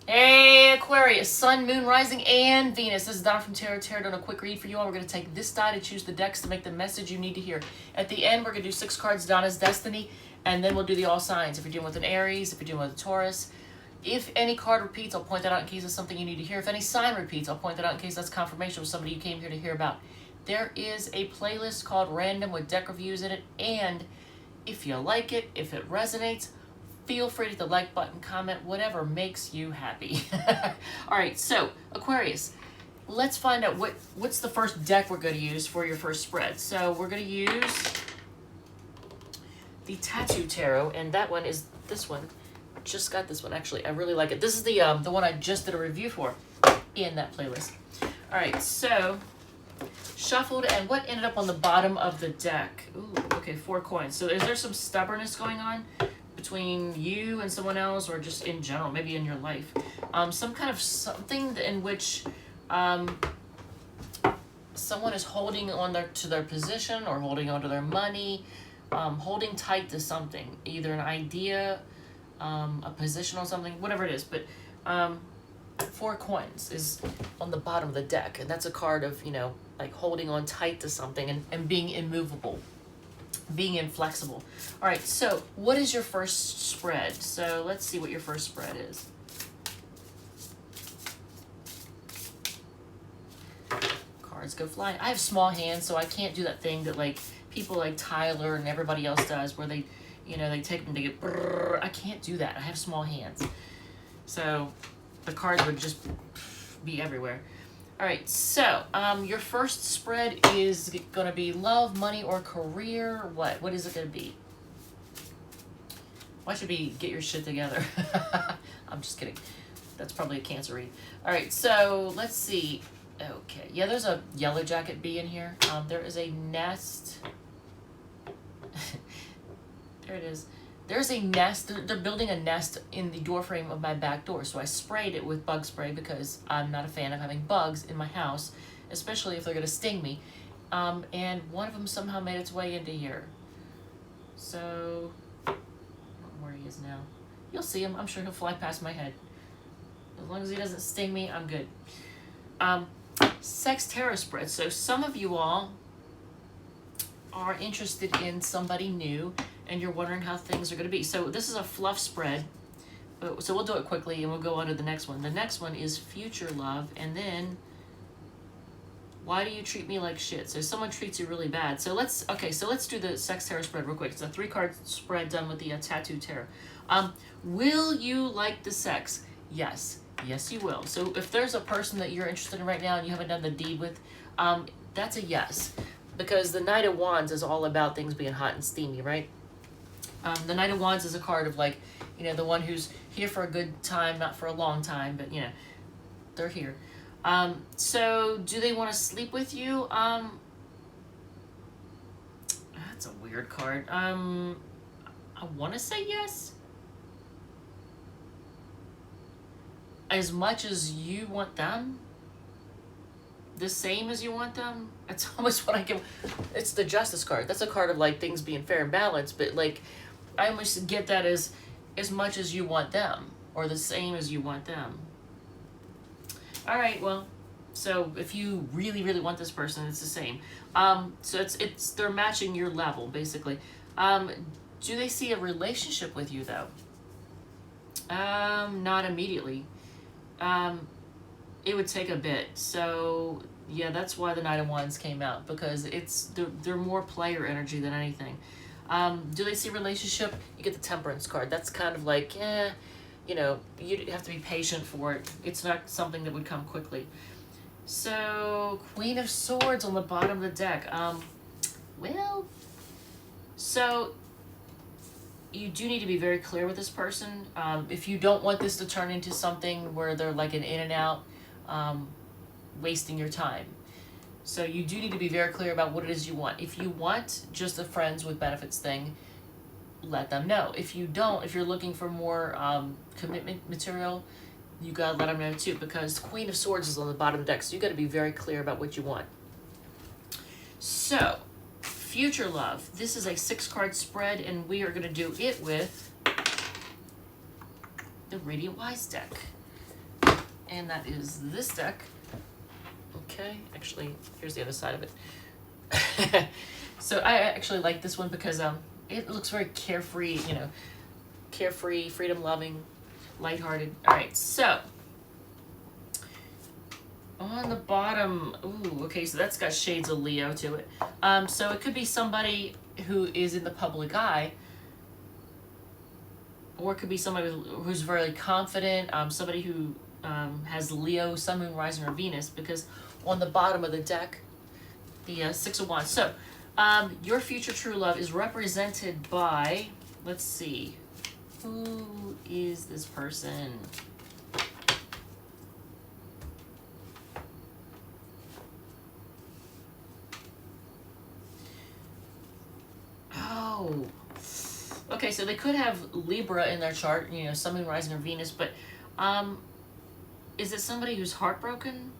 Hey, Aquarius, Sun, Moon, Rising, and Venus. This is Donna from Tarot. Tarot doing a quick read for you all. We're going to take this die to choose the decks to make the message you need to hear. At the end, we're going to do 6 cards, Donna's Destiny, and then we'll do the all signs. If you're dealing with an Aries, if you're dealing with a Taurus. If any card repeats, I'll point that out in case it's something you need to hear. If any sign repeats, I'll point that out in case that's confirmation with somebody you came here to hear about. There is a playlist called Random with deck reviews in it, and if you like it, if it resonates, feel free to hit the like button, comment, whatever makes you happy. All right, so Aquarius, let's find out what's the first deck we're going to use for your first spread. So we're going to use the Tattoo Tarot, and that one is this one. Just got this one, actually. I really like it. This is the one I just did a review for in that playlist. All right, so shuffled, and what ended up on the bottom of the deck? Ooh, okay, 4 coins. So is there some stubbornness going on between you and someone else, or just in general, maybe in your life? Some kind of something in which someone is holding on to their position or holding on to their money, holding tight to something, either an idea, a position on something, whatever it is. But 4 coins is on the bottom of the deck, and that's a card of, like holding on tight to something and being immovable, being inflexible. All right, so what is your first spread? So let's see what your first spread is. Cards go flying. I have small hands, so I can't do that thing that like people like Tyler and everybody else does, where they, they take them to get. I can't do that. I have small hands, so the cards would just be everywhere. All right, so your first spread is going to be love, money, or career. What is it going to be? Why should be get your shit together? I'm just kidding. That's probably a Cancer read. All right, so let's see. Okay, yeah, there's a yellow jacket bee in here. There is a nest. There it is. There's a nest. They're building a nest in the doorframe of my back door. So I sprayed it with bug spray because I'm not a fan of having bugs in my house, especially if they're going to sting me. And one of them somehow made its way into here. So, I don't know where he is now. You'll see him. I'm sure he'll fly past my head. As long as he doesn't sting me, I'm good. Sex tarot spread. So some of you all are interested in somebody new, and you're wondering how things are going to be. So this is a fluff spread. So we'll do it quickly, and we'll go on to the next one. The next one is future love, and then why do you treat me like shit? So someone treats you really bad. So let's do the sex tarot spread real quick. It's a 3-card spread done with the Tattoo Tarot. Will you like the sex? Yes. Yes, you will. So if there's a person that you're interested in right now and you haven't done the deed with, that's a yes. Because the Knight of Wands is all about things being hot and steamy, right? The Knight of Wands is a card of like, the one who's here for a good time, not for a long time, but they're here. So do they want to sleep with you? That's a weird card. I want to say yes. As much as you want them, the same as you want them. That's almost what I give. It's the Justice card. That's a card of like things being fair and balanced, but like I almost get that as much as you want them, or the same as you want them. All right, well, so if you really, really want this person, it's the same. So it's they're matching your level basically. Do they see a relationship with you though? Not immediately. It would take a bit. So yeah, that's why the Knight of Wands came out, because they're more player energy than anything. Do they see relationship? You get the Temperance card. That's kind of like, you have to be patient for it. It's not something that would come quickly. So Queen of Swords on the bottom of the deck. So you do need to be very clear with this person. If you don't want this to turn into something where they're like an in and out, wasting your time. So you do need to be very clear about what it is you want. If you want just a friends with benefits thing, let them know. If you don't, if you're looking for more commitment material, you gotta let them know too, because Queen of Swords is on the bottom of the deck, so you gotta be very clear about what you want. So, future love. This is a 6-card spread, and we are gonna do it with the Radiant Wise deck. And that is this deck. Okay, actually, here's the other side of it. So I actually like this one because it looks very carefree, you know, carefree, freedom-loving, lighthearted. All right, so on the bottom, ooh, okay, so that's got shades of Leo to it. So it could be somebody who is in the public eye, or it could be somebody who's very confident, somebody who has Leo, Sun, Moon, Rising, or Venus, because on the bottom of the deck, the Six of Wands. So your future true love is represented by, let's see, who is this person? Oh, okay, so they could have Libra in their chart, you know, Sun, Moon, Rising, or Venus, but is it somebody who's heartbroken?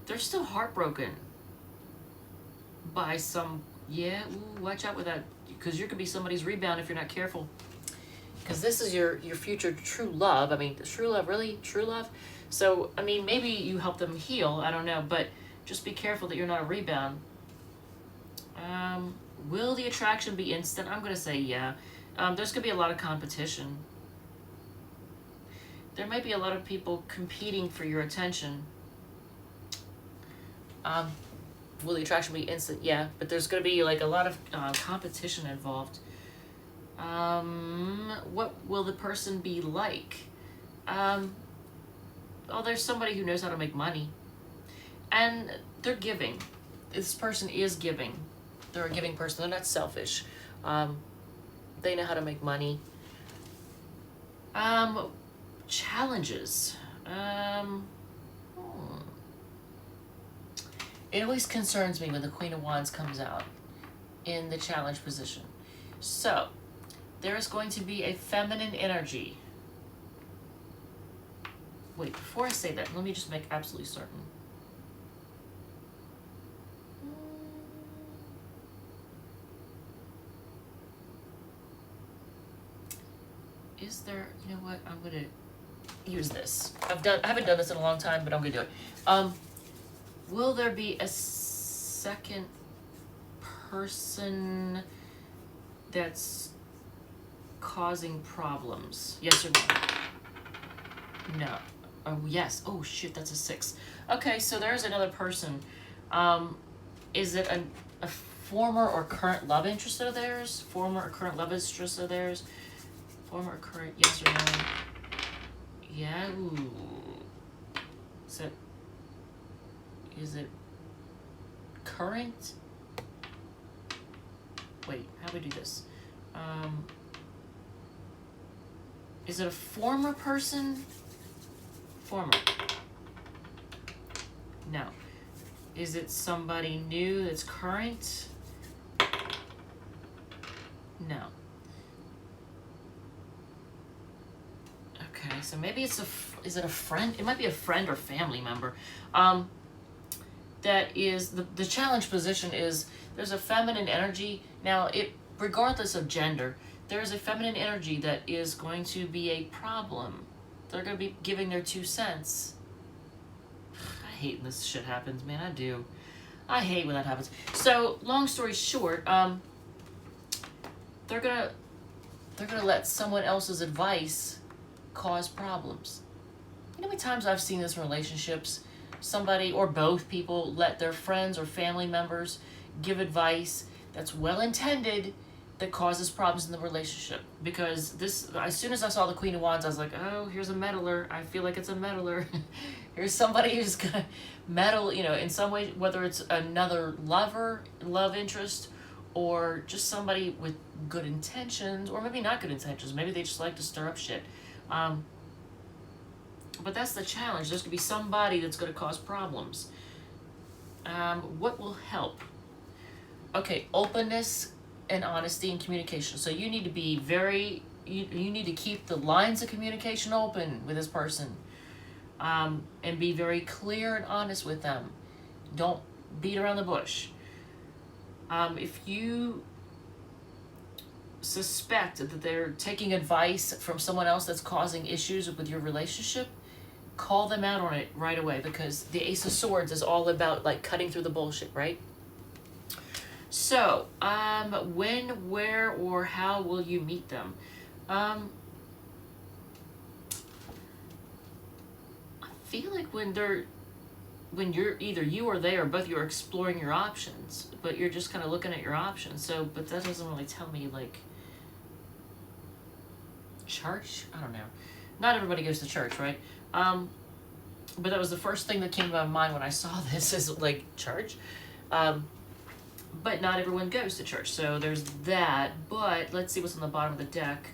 They're still heartbroken by some, yeah, ooh, watch out with that, because you could be somebody's rebound if you're not careful. Because this is your future true love. I mean, true love, really? True love? So, I mean, maybe you help them heal, I don't know, but just be careful that you're not a rebound. Will the attraction be instant? I'm going to say yeah. There's going to be a lot of competition. There might be a lot of people competing for your attention. Will the attraction be instant? Yeah, but there's going to be like a lot of competition involved. What will the person be like? Oh, there's somebody who knows how to make money. And they're giving. This person is giving. They're a giving person. They're not selfish. They know how to make money. Challenges. It always concerns me when the Queen of Wands comes out in the challenge position. So, there is going to be a feminine energy. Wait, before I say that, let me just make absolutely certain. Is there, you know what, I'm gonna use this. I haven't done this in a long time, but I'm gonna do it. Will there be a second person that's causing problems? Yes or no? No. Oh, yes. Oh, shit, that's a 6. Okay, so there's another person. Is it a former or current love interest of theirs? Former or current love interest of theirs? Former or current, yes or no? Yeah, ooh. Is it current? Wait, how do we do this? Is it a former person? Former. No. Is it somebody new that's current? No. Okay, so maybe it's is it a friend? It might be a friend or family member. That is, the challenge position is, there's a feminine energy. Now, regardless of gender, there's a feminine energy that is going to be a problem. They're going to be giving their 2 cents. I hate when this shit happens, man, I do. I hate when that happens. So, long story short, they're gonna let someone else's advice cause problems. You know how many times I've seen this in relationships? Somebody or both people let their friends or family members give advice that's well-intended that causes problems in the relationship. Because as soon as I saw the Queen of Wands, I was like, oh, here's a meddler. I feel like it's a meddler. Here's somebody who's gonna meddle, you know, in some way, whether it's another love interest, or just somebody with good intentions, or maybe not good intentions. Maybe they just like to stir up shit. But that's the challenge. There's going to be somebody that's going to cause problems. What will help? Okay, openness and honesty and communication. So you need to be you need to keep the lines of communication open with this person. And be very clear and honest with them. Don't beat around the bush. If you suspect that they're taking advice from someone else that's causing issues with your relationship, call them out on it right away, because the Ace of Swords is all about like cutting through the bullshit, right? So, when, where, or how will you meet them? I feel like when you're either you or they or both, you're exploring your options, but you're just kind of looking at your options. So, but that doesn't really tell me like church. I don't know. Not everybody goes to church, right? But that was the first thing that came to my mind when I saw this, is like church. But not everyone goes to church, so there's that. But let's see what's on the bottom of the deck.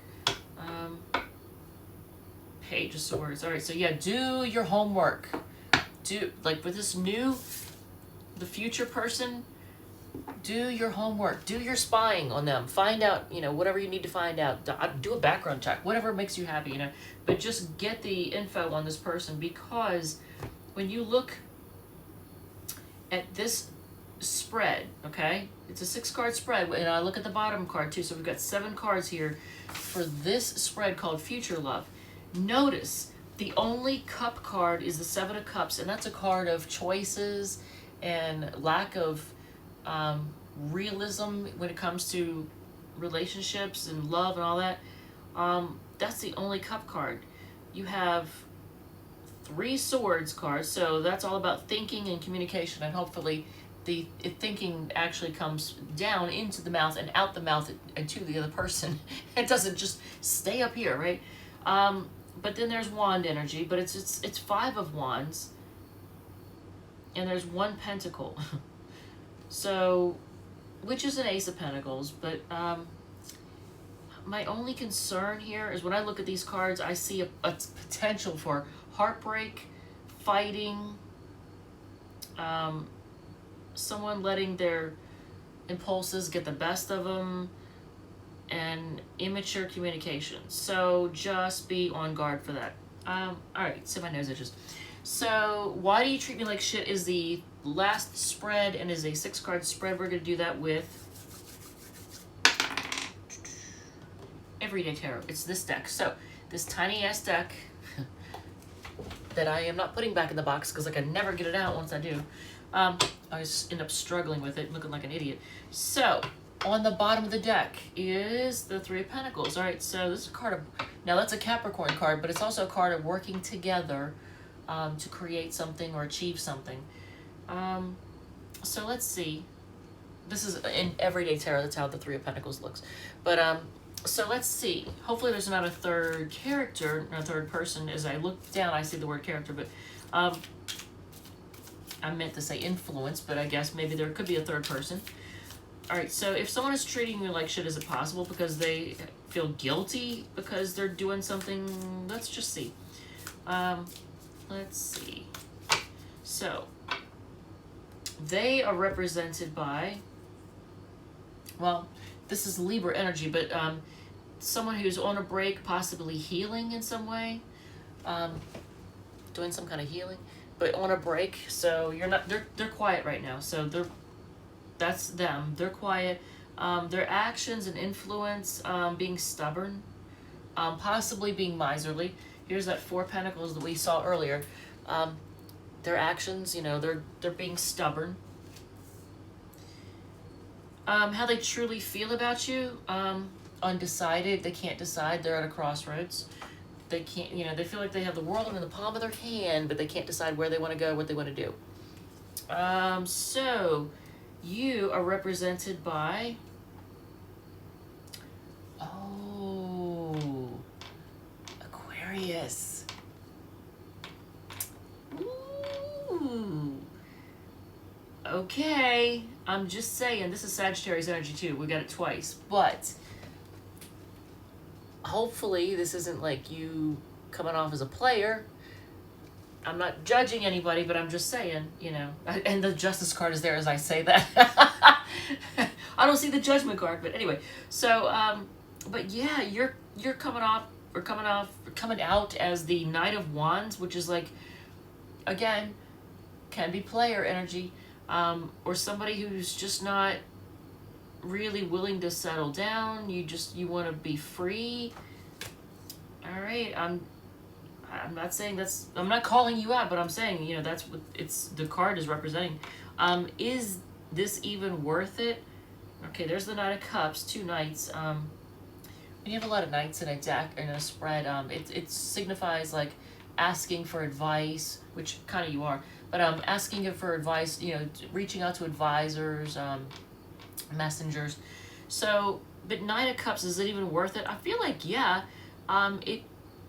Page of Swords. All right, so yeah, do your homework. Do, like with this the future person, do your homework. Do your spying on them. Find out, whatever you need to find out. Do a background check, whatever makes you happy, But just get the info on this person, because when you look at this spread, okay, it's a 6-card spread, and I look at the bottom card too, so we've got 7 cards here for this spread called Future Love. Notice the only cup card is the 7 of Cups, and that's a card of choices and lack of realism when it comes to relationships and love and all that. That's the only cup card. You have 3 swords cards, so that's all about thinking and communication, and hopefully the thinking actually comes down into the mouth and out the mouth and to the other person. It doesn't just stay up here, right? But then there's wand energy, but it's 5 of wands, and there's 1 pentacle. So, which is an Ace of Pentacles, but my only concern here is when I look at these cards, I see a potential for heartbreak, fighting, someone letting their impulses get the best of them, and immature communication. So just be on guard for that. All right, so my nose itches. So why do you treat me like shit is the last spread, and is a 6-card spread. We're gonna do that with Everyday Tarot. It's this deck. So this tiny ass deck that I am not putting back in the box because I can never get it out once I do. I just end up struggling with it, looking like an idiot. So on the bottom of the deck is the 3 of Pentacles. All right, so this is a card of, now that's a Capricorn card, but it's also a card of working together to create something or achieve something. So let's see. This is in Everyday Tarot, that's how the 3 of Pentacles looks. But so let's see. Hopefully there's not a third character, or a third person. As I look down, I see the word character, but I meant to say influence, but I guess maybe there could be a third person. All right, so if someone is treating you like shit, is it possible because they feel guilty because they're doing something? Let's just see. Let's see. So they are represented by, well, this is Libra energy, but someone who's on a break, possibly healing in some way, doing some kind of healing, but on a break. So you're not, they're quiet right now. So that's them. They're quiet. Their actions and influence, being stubborn, possibly being miserly. Here's that 4 of Pentacles that we saw earlier. Their actions, they're being stubborn. How they truly feel about you, undecided. They can't decide. They're at a crossroads. They can't, they feel like they have the world in the palm of their hand, but they can't decide where they want to go, what they want to do. So you are represented by, Aquarius. Ooh. Okay, I'm just saying, this is Sagittarius energy too. We got it twice, but hopefully this isn't like you coming off as a player. I'm not judging anybody, but I'm just saying, and the Justice card is there as I say that. I don't see the Judgment card, but anyway. So, but yeah, you're coming out as the Knight of Wands, which is like, again, can be player energy, or somebody who's just not really willing to settle down. You want to be free. All right, I'm not saying I'm not calling you out, but I'm saying, you know, that's what the card is representing. Is this even worth it? Okay, there's the Knight of Cups, 2 knights. When you have a lot of knights in a deck, in a spread, it signifies like asking for advice, which kind of you are, but asking for advice, you know, reaching out to advisors, messengers. So, but Knight of Cups, is it even worth it? I feel like, yeah. It,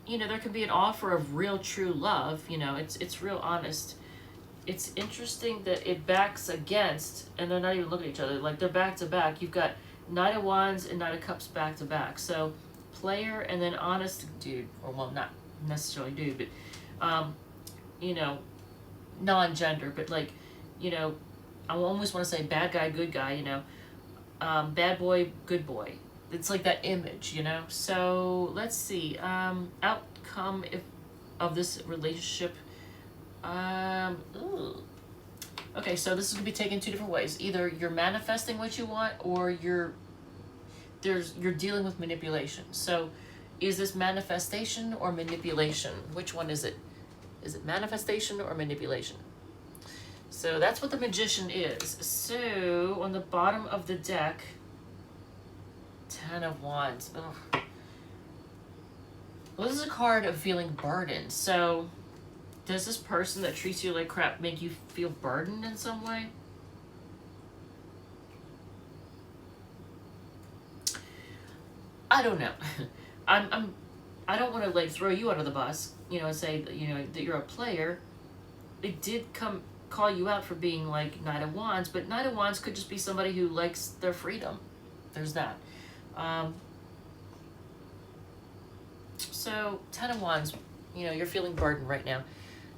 you know, there could be an offer of real true love, you know, it's real honest. It's interesting that it backs against, and they're not even looking at each other, like they're back to back. You've got Knight of Wands and Knight of Cups back to back. So player and then honest dude, or well, not necessarily dude, but you know, non-gender, but like, you know, I almost want to say bad guy, good guy, you know, bad boy, good boy. It's like that image, you know. So let's see, outcome of this relationship. Okay, so this is gonna be taken 2 different ways. Either you're manifesting what you want, or you're dealing with manipulation. So is this manifestation or manipulation? Which one is it? Is it manifestation or manipulation? So that's what the Magician is. So on the bottom of the deck, 10 of Wands. Ugh. Well, this is a card of feeling burdened. So does this person that treats you like crap make you feel burdened in some way? I don't know. I don't want to like throw you under the bus, you know, and say, you know, that you're a player. It did call you out for being like Knight of Wands, but Knight of Wands could just be somebody who likes their freedom. There's that. So 10 of Wands, you know, you're feeling burdened right now.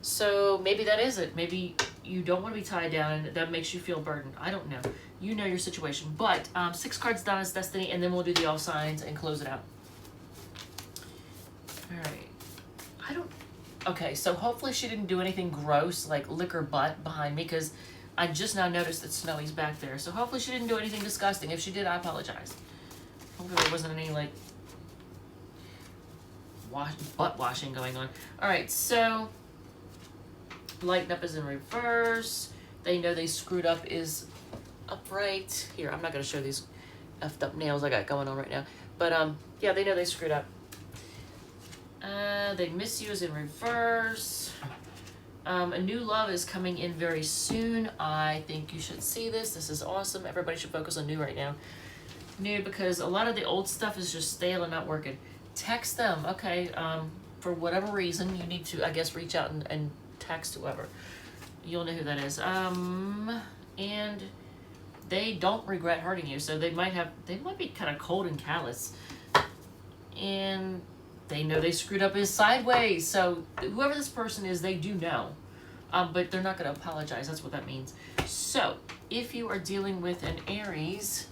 So maybe that is it. Maybe you don't want to be tied down and that makes you feel burdened. I don't know. You know your situation. But 6 cards down is Destiny, and then we'll do the all signs and close it out. All right. Okay, so hopefully she didn't do anything gross like lick her butt behind me, because I just now noticed that Snowy's back there. So hopefully she didn't do anything disgusting. If she did, I apologize. Hopefully there wasn't any like butt washing going on. All right, so lighten up is in reverse. They know they screwed up is upright. Here, I'm not going to show these effed up nails I got going on right now. But yeah, they know they screwed up. They miss you is in reverse. A new love is coming in very soon. I think you should see this. This is awesome. Everybody should focus on new right now. New, because a lot of the old stuff is just stale and not working. Text them, okay? For whatever reason, you need to, I guess, reach out and text whoever. You'll know who that is. And they don't regret hurting you, so they might be kind of cold and callous. And they know they screwed up is sideways. So whoever this person is, they do know. But they're not going to apologize. That's what that means. So if you are dealing with an Aries,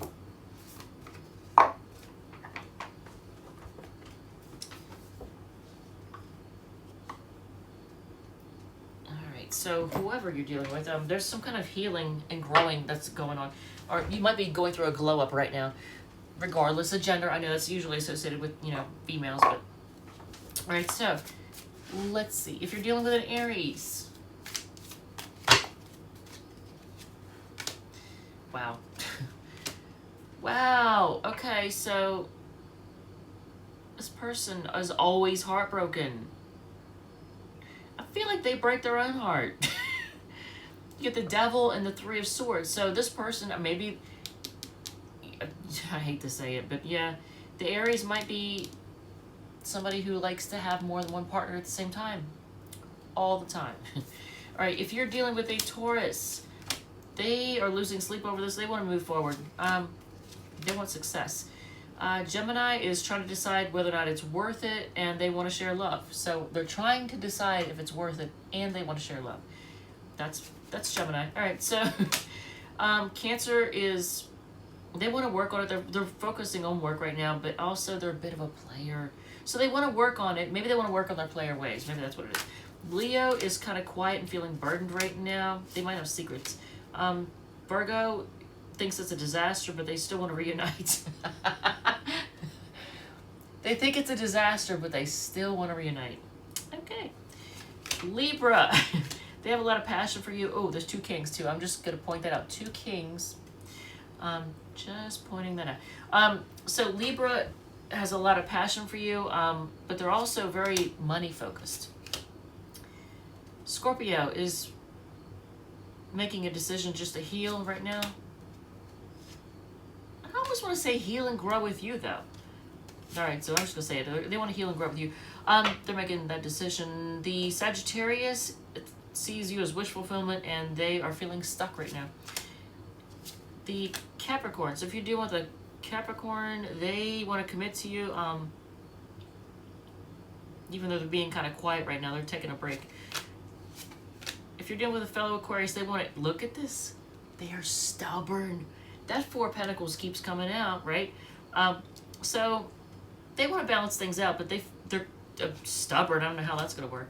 so whoever you're dealing with, there's some kind of healing and growing that's going on. Or you might be going through a glow up right now, regardless of gender. I know that's usually associated with, you know, females, but... All right, so let's see. If you're dealing with an Aries... Wow. Wow. Okay, so this person is always heartbroken. I feel like they break their own heart. You get the Devil and the 3 of Swords. So this person, maybe, I hate to say it, but yeah, the Aries might be somebody who likes to have more than one partner at the same time. All the time. All right, if you're dealing with a Taurus, they are losing sleep over this. They want to move forward. They want success. Gemini is trying to decide whether or not it's worth it, and they want to share love. So they're trying to decide if it's worth it, and they want to share love. That's Gemini. All right, so Cancer is, they want to work on it. They're focusing on work right now, but also they're a bit of a player. So they want to work on it. Maybe they want to work on their player ways. Maybe that's what it is. Leo is kind of quiet and feeling burdened right now. They might have secrets. Virgo, thinks it's a disaster, but they still want to reunite. They think it's a disaster, but they still want to reunite. Okay. Libra. They have a lot of passion for you. Oh, there's 2 kings too. I'm just going to point that out. 2 kings. Just pointing that out. So Libra has a lot of passion for you, but they're also very money focused. Scorpio is making a decision just to heal right now. I almost want to say heal and grow with you, though. All right, so I'm just going to say it. They want to heal and grow with you. They're making that decision. The Sagittarius sees you as wish fulfillment, and they are feeling stuck right now. The Capricorn. So if you deal with a Capricorn, they want to commit to you. Even though they're being kind of quiet right now, they're taking a break. If you're dealing with a fellow Aquarius, they want to look at this. They are stubborn. That 4 of Pentacles keeps coming out, right? So they want to balance things out, but they're stubborn. I don't know how that's going to work.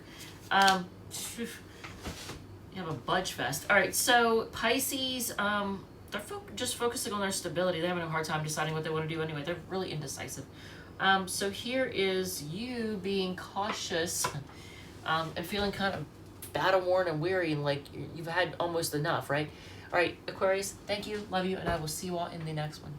You have a budge fest. All right, so Pisces, they're just focusing on their stability. They're having a hard time deciding what they want to do anyway. They're really indecisive. So here is you being cautious and feeling kind of battle-worn and weary and like you've had almost enough, right? All right, Aquarius, thank you, love you, and I will see you all in the next one.